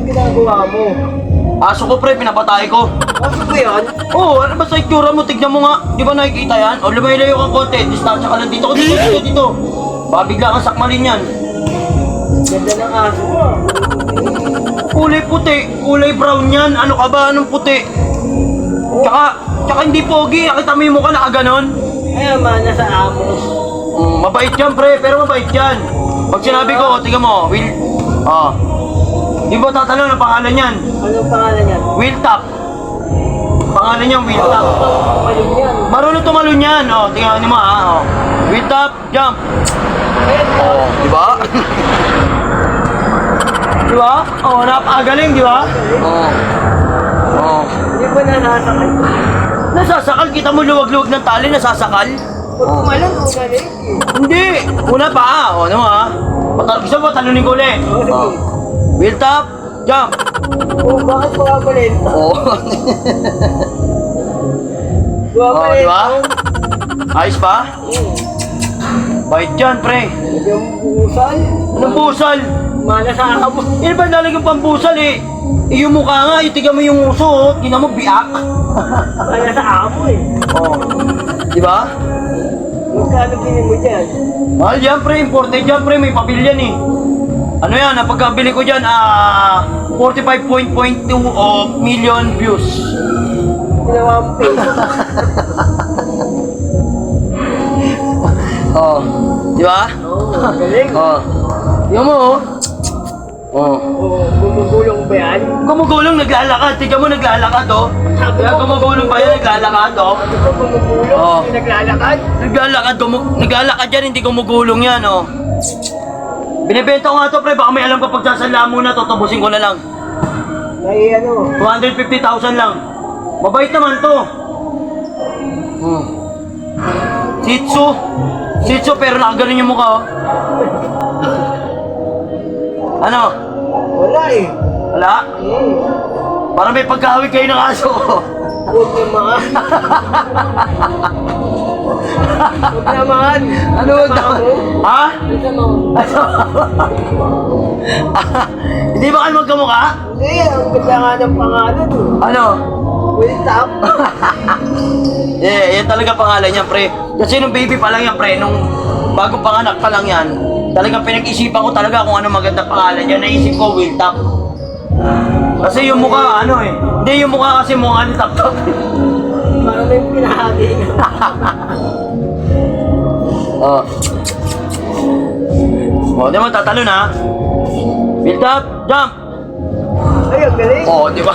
ginagawa mo? Aso ko pre, pinapatay ko. Aso ba yan? Oo, ano ba sa itsura mo? Tignan mo nga. Di ba nakikita yan? O, lumayo-layo kang konti. Distansya ka lang dito. Dito. Baka bigla kang sakmalin yan. Ganda ng aso mo. Kulay puti. Kulay brown yan. Ano ka ba? Anong puti? Tsaka hindi pogi. Nakita mo yung mukha nakaganon. Ay, mana sa amos. Mabait yan pre, pero mabait yan. Pag sinabi ko, tingnan mo, Will. Di ba tatanong ang pangalan yan? Anong pangalan yan? Will Top. Pangalan niya, Will Top. Malin yan. Marunong tumalon yan. Tingnan mo ha. Will Top, jump. Di ba? Di ba? Napakagaling, di ba? Hindi ba nasasakal? Nasasakal, kita mo luwag-luwag ng tali, nasasakal. Pag kumalang, galing. Hindi! Una pa, ano mo ha? Gusto mo, talunin ko ulit. Will Top, jump. Bakit buwabalin? Buwabalin. Di ba? Ayos ba? Bait dyan, pre. Yung busal. Anong busal? Mana sa amos. Yan ba nalagang pambusal eh? Yung mukha nga, itiga mo yung uso, tingnan mo, biak. Mana sa amo eh. Di ba? Magkano bili mo dyan? Mahal yan, pre. Imported yan, pre. May pabil yan eh. Ano yan, pagkabili ko dyan, 45.2 million views. Ginawa mo peso. Di ba? Galing. Tingnan mo, Gumugulong ba yan? Gumugulong, naglalakad. Tingnan mo, naglalakad, Kaya gumugulong pa yan, naglalakad, Ano ba gumugulong? Hindi naglalakad? Naglalakad yan, hindi gumugulong yan, Binibenta ko nga to, pre. Baka may alam ka pagsasanla muna, tutubusin ko na lang. May ano? 250,000 lang. Mabait naman to. Shih Tzu, pero nakaganon yung mukha, Ano? Wala eh. Wala? Parang may pagkahawig kayo ng aso. Huwag naman. Huwag naman. Ano wag naman? Ha? Hindi ba kayo magkamukha? Hindi, ang ganda nga ng pangalan eh. Ano? Will Top. Yan talaga pangalan niya, pre. Kasi nung baby pa lang yan, pre, nung bagong panganak pa lang yan, talagang pinag-isipan ko talaga kung ano maganda pangalan niya. Naisip ko, Will Top. Kasi yung mukha, hindi yung mukha kasi mukha ni Top Top. Parang may pinahagi nga. Di ba tatalon ha? Will Top, jump! Ay, ang galing. Di ba?